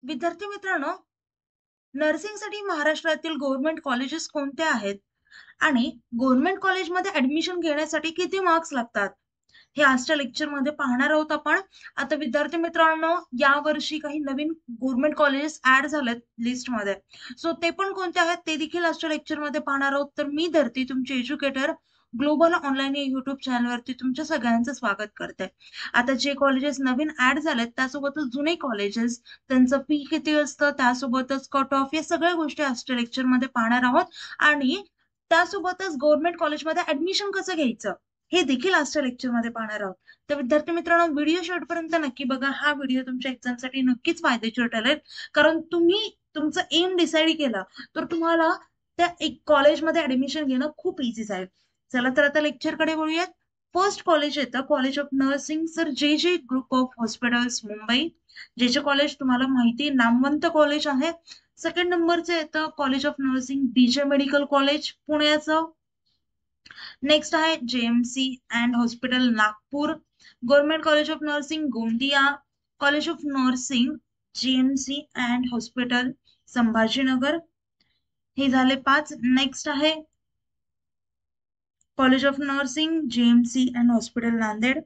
विद्यार्थी मित्रांनो, नर्सिंगसाठी महाराष्ट्रातील गव्हर्नमेंट कॉलेजेस कोणते आहेत आणि गव्हर्नमेंट कॉलेजमध्ये ऍडमिशन घेण्यासाठी किती मार्क्स लागतात, हे आजच्या लेक्चरमध्ये पाहणार आहोत आपण. आता विद्यार्थी मित्रांनो, यावर्षी काही नवीन गव्हर्नमेंट कॉलेजेस ऍड झालेत लिस्टमध्ये. सो ते पण कोणते आहेत ते देखील आजच्या लेक्चरमध्ये पाहणार आहोत. तर मी धरती, तुमचे एज्युकेटर, ग्लोबल ऑनलाईन या युट्यूब चॅनलवरती तुमच्या सगळ्यांचं स्वागत करते. आता जे कॉलेजेस नवीन ऍड झालेत त्यासोबतच जुने कॉलेजेस, त्यांचं फी किती असतं, त्यासोबतच कट ऑफ, या सगळ्या गोष्टी आजच्या लेक्चरमध्ये पाहणार आहोत. आणि त्यासोबतच गव्हर्नमेंट कॉलेजमध्ये ऍडमिशन कसं घ्यायचं हे देखील आजच्या लेक्चरमध्ये पाहणार आहोत. तर विद्यार्थी मित्रांनो, व्हिडिओ शेवटपर्यंत नक्की बघा. हा व्हिडिओ तुमच्या एक्झामसाठी नक्कीच फायदेशीर ठरेल, कारण तुम्ही तुमचं एम डिसाईड केला तर तुम्हाला त्या एक कॉलेजमध्ये ऍडमिशन घेणं खूप इझी जाईल. चला तर आता लेक्चरकडे वळूयात. फर्स्ट कॉलेज येतं कॉलेज ऑफ नर्सिंग. सर जे जे ग्रुप ऑफ हॉस्पिटल्स, मुंबई. जे जे कॉलेज तुम्हाला माहिती, नामवंत कॉलेज आहे. सेकंड नंबरचं येतं college of nursing BJ medical college, पुण्याचं. नेक्स्ट आहे JMC and hospital, Nagpur. Government college of nursing, Gondia. College of nursing GMC and hospital, Sambhajinagar. हे झाले 5. नेक्स्ट आहे college of nursing GMC and hospital, Nanded.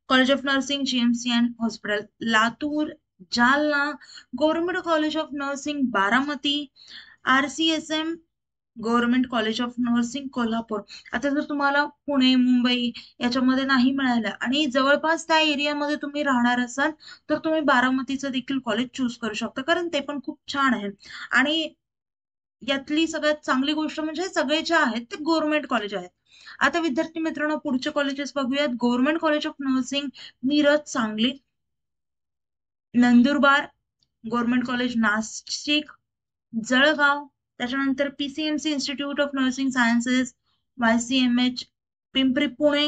College of nursing GMC and hospital, Latur. Jalna. Government college of nursing, Baramati. RCSM government college of nursing, Kolhapur. आता जर तुम्हाला पुणे, मुंबई याच्यामध्ये नाही मिळालं आणि जवळपास त्या एरियामध्ये तुम्ही राहणार असाल तर तुम्ही बारामतीचं देखील कॉलेज चूज करू शकता, कारण ते पण खूप छान आहे. आणि यातली सगळ्यात चांगली गोष्ट म्हणजे सगळे जे आहेत ते गव्हर्नमेंट कॉलेज आहेत. आता विद्यार्थी मित्रांनो, पुढचे कॉलेजेस बघूयात. Government college of nursing, Miraj, Sangli. Nandurbar. Government college, Nashik, Jalgaon. त्याच्यानंतर PCMC institute of nursing sciences, YCMH, Pimpri, Pune.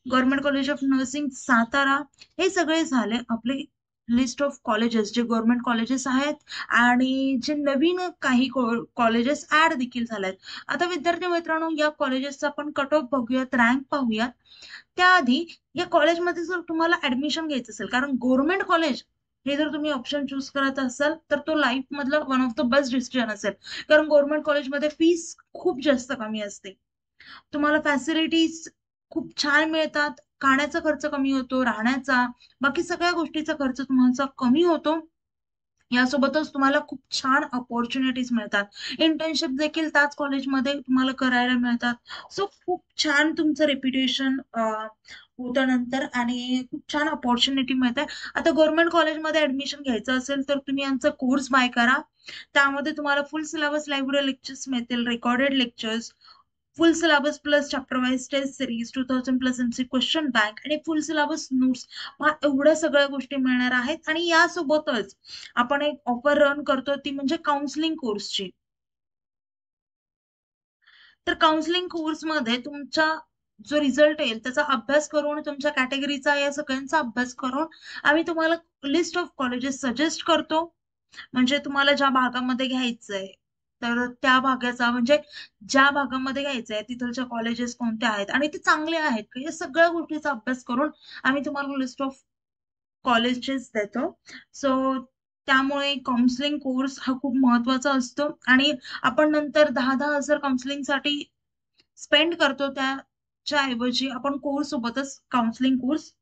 Government college of nursing, Satara. हे सगळे झाले आपले लिस्ट ऑफ कॉलेजेस, जे गव्हर्नमेंट कॉलेजेस आहेत आणि जे नवीन काही कॉलेजेस ऍड देखील झालेत. आता विद्यार्थी मित्रांनो, या कॉलेजेसचा आपण कट ऑफ बघूयात, रँक पाहूयात. त्याआधी या कॉलेजमध्ये जर तुम्हाला ऍडमिशन घ्यायचं असेल, कारण गव्हर्नमेंट कॉलेज हे जर तुम्ही ऑप्शन चूज करत असाल तर तो लाईफ मधला one of the best decision असेल, कारण गव्हर्नमेंट कॉलेजमध्ये फीस खूप जास्त कमी असते. तुम्हाला फॅसिलिटीज खूप छान मिळतात. खाण्याचा खर्च कमी होतो, राहण्याचा, बाकी सगळ्या गोष्टीचा खर्च तुम्हाला कमी होतो. यासोबतच तुम्हाला खूप छान अपॉर्च्युनिटीज मिळतात. इंटर्नशिप देखील त्याच कॉलेजमध्ये तुम्हाला करायला मिळतात. सो खूप छान तुमचं रेप्युटेशन होतं नंतर आणि खूप छान अपॉर्च्युनिटी मिळते. आता गव्हर्नमेंट कॉलेजमध्ये ऍडमिशन घ्यायचं असेल तर तुम्ही यांचा कोर्स बाय करा. त्यामध्ये तुम्हाला फुल सिलेबस लायब्ररी लेक्चर्स मिळतील, recorded lectures, full syllabus plus chapter wise test series, 2000 plus MC question bank आणि फुल सिलेबस नोट्स. एवढ्या सगळ्या गोष्टी मिळणार आहेत. आणि यासोबतच आपण एक ऑफर रन करतो, ती म्हणजे काउन्सिलिंग कोर्सची. तर काउन्सिलिंग कोर्समध्ये तुमचा जो रिझल्ट येईल त्याचा अभ्यास करून, तुमच्या कॅटेगरीचा, या सगळ्यांचा अभ्यास करून आम्ही तुम्हाला लिस्ट ऑफ कॉलेजेस सजेस्ट करतो. म्हणजे तुम्हाला ज्या भागामध्ये घ्यायचंय तर त्या भागाचा, म्हणजे ज्या भागामध्ये घ्यायचंय तिथलच्या कॉलेजेस कोणत्या आहेत आणि ते चांगले आहेत का, या सगळ्या गोष्टीचा अभ्यास करून आम्ही तुम्हाला लिस्ट ऑफ कॉलेजेस देतो. सो त्यामुळे काउन्सिलिंग कोर्स हा खूप महत्वाचा असतो. आणि आपण नंतर 10,000 काउन्सिलिंगसाठी स्पेंड करतो, त्याच्या ऐवजी आपण कोर्स सोबतच काउन्सिलिंग कोर्स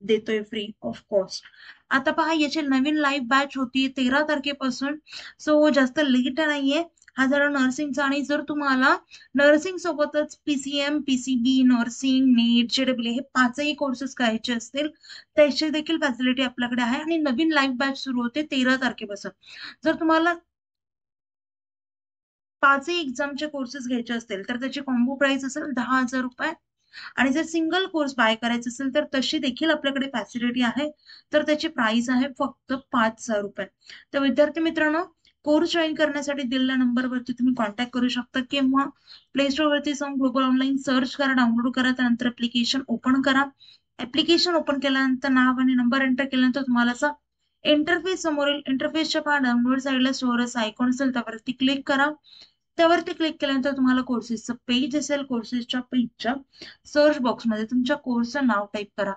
देतोय फ्री ऑफ कॉस्ट. आता पहा, याची नवीन लाईव्ह बॅच होती 13 तारखेपासून. सो जास्त लेट नाहीये. हा जरा नर्सिंगचा, आणि जर तुम्हाला नर्सिंग सोबतच PCM, PCB, नर्सिंग, नीट, JEE हे 5ही कोर्सेस करायचे असतील त्याची देखील फॅसिलिटी आपल्याकडे आहे. आणि नवीन लाईव्ह बॅच सुरू होते 13 तारखेपासून. जर तुम्हाला 5ही एक्झामचे कोर्सेस घ्यायचे असतील तर त्याची कॉम्बो प्राइस असेल 10,000 रुपये. आणि जर सिंगल कोर्स बाय करायचा असेल तर तशी देखील आपल्याकडे फॅसिलिटी आहे. तर त्याची प्राइस आहे फक्त 5,000 रुपये. तर विद्यार्थी मित्रांनो, कोर्स जॉईन करण्यासाठी दिलेल्या नंबरवरती तुम्ही कॉन्टॅक्ट करू शकता, किंवा प्ले स्टोर वरती जाऊन ग्लोबल ऑनलाईन सर्च करा, डाउनलोड करा, त्यानंतर ऍप्लिकेशन ओपन करा. ऍप्लिकेशन ओपन केल्यानंतर नाव आणि नंबर एंटर केल्यानंतर तुम्हाला असा इंटरफेस समोरील इंटरफेसच्या पहा डाउनलोड साईडला स्टोअरच आयकॉन असेल त्यावरती क्लिक करा. त्यावरती क्लिक केल्यानंतर तुम्हाला कोर्सेसचं पेज असेल. कोर्सेसच्या पेजच्या सर्च बॉक्समध्ये तुमच्या कोर्सचं नाव टाईप करा.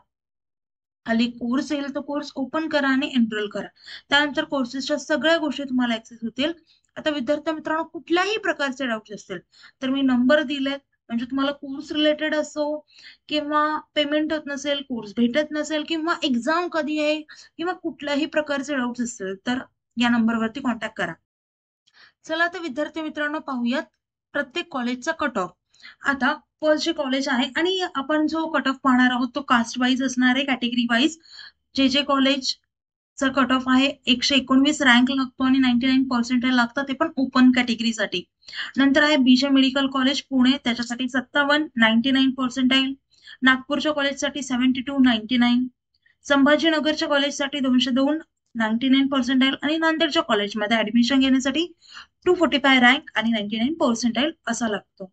खाली कोर्स येईल, तो कोर्स ओपन करा आणि एनरोल करा. त्यानंतर कोर्सेसच्या सगळ्या गोष्टी तुम्हाला ऍक्सेस होतील. आता विद्यार्थी मित्रांनो, कुठल्याही प्रकारचे डाऊट असतील तर मी नंबर दिलेत, म्हणजे तुम्हाला कोर्स रिलेटेड असो किंवा पेमेंट होत नसेल, कोर्स भेटत नसेल किंवा एक्झाम कधी आहे किंवा कुठल्याही प्रकारचे डाऊट असतील तर या नंबरवरती कॉन्टॅक्ट करा. चला आता विद्यार्थी मित्रांनो पाहूयात प्रत्येक कॉलेजचा कट ऑफ. आता फर्स्ट जे कॉलेज आहे आणि आपण जो कट ऑफ पाहणार आहोत तो कास्ट वाईज असणार आहे, कॅटेगरी वाईज. जे कॉलेजचा कट ऑफ आहे 119 रँक लागतो आणि 99 पर्सेंटेज लागतं, ते पण ओपन कॅटेगरीसाठी. नंतर आहे बीजे मेडिकल कॉलेज पुणे, त्याच्यासाठी 57 99 पर्सेंटाईल. नागपूरच्या कॉलेजसाठी 72 99. संभाजीनगरच्या कॉलेजसाठी 202 99 पर्सेंटाईल आणि नांदेडच्या कॉलेजमध्ये ऍडमिशन घेण्यासाठी 245 रँक आणि 99 पर्सेंटाईल असा लागतो.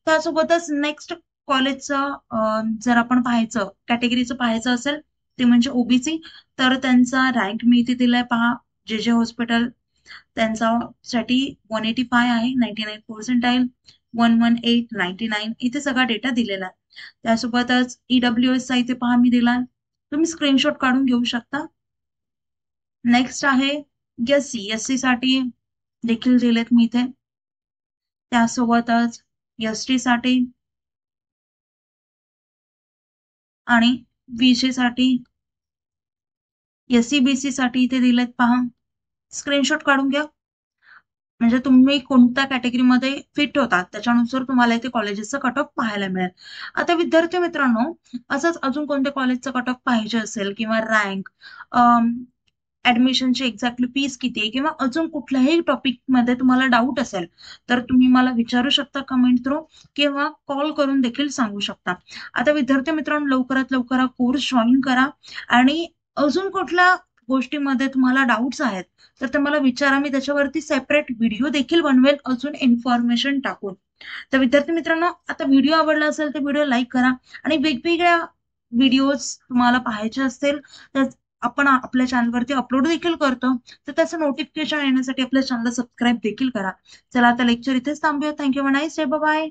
त्यासोबतच नेक्स्ट कॉलेजचं जर आपण पाहायचं, कॅटेगरीचं पाहायचं असेल ते म्हणजे ओबीसी, तर त्यांचा रँक मी इथे दिलाय पहा. जे हॉस्पिटल त्यांचा साठी 185 आहे, 99 पर्सेंटाईल. 118 99 इथे सगळा डेटा दिलेला आहे. त्यासोबतच ईडब्ल्यूएस चा इथे पहा मी दिलाय, तुम्ही स्क्रीनशॉट काढून घेऊ शकता. नेक्स्ट आहे एससी साठी देखील दिलेत मी इथे. त्यासोबतच एसटी साठी आणि बीसी साठी, एससीबीसी साठी इथे दिलेत पहा, स्क्रीनशॉट काढून घ्या. म्हणजे तुम्ही कोणत्या कॅटेगरीमध्ये फिट होतात त्याच्यानुसार तुम्हाला इथे कॉलेजेसचा कट ऑफ पाहायला मिळेल. आता विद्यार्थी मित्रांनो, असंच अजून कोणत्या कॉलेजचा कट ऑफ पाहिजे असेल किंवा रँक, ऍडमिशनची एक्झॅक्टली फीस किती आहे किंवा अजून कुठल्याही टॉपिक मध्ये तुम्हाला डाऊट असेल तर तुम्ही मला विचारू शकता कमेंट थ्रू किंवा कॉल करून देखील सांगू शकता. आता विद्यार्थी मित्रांनो, लवकरात लवकर हा कोर्स जॉईन करा आणि अजून कुठल्या गोष्टीमध्ये तुम्हाला डाऊट्स आहेत तर ते मला विचारा, मी त्याच्यावरती सेपरेट व्हिडिओ देखील बनवेल अजून इन्फॉर्मेशन टाकून. तर विद्यार्थी मित्रांनो, आता व्हिडिओ आवडला असेल तर व्हिडिओ लाईक करा आणि वेगवेगळ्या व्हिडिओज तुम्हाला पाहायचे असतील तर आपण आपल्या चॅनलवरती अपलोड देखील करतो, तर त्याचं नोटिफिकेशन येण्यासाठी आपल्या चॅनलला सबस्क्राईब देखील करा. चला आता लेक्चर इथेच थांबूया. Thank you, nice day, bye.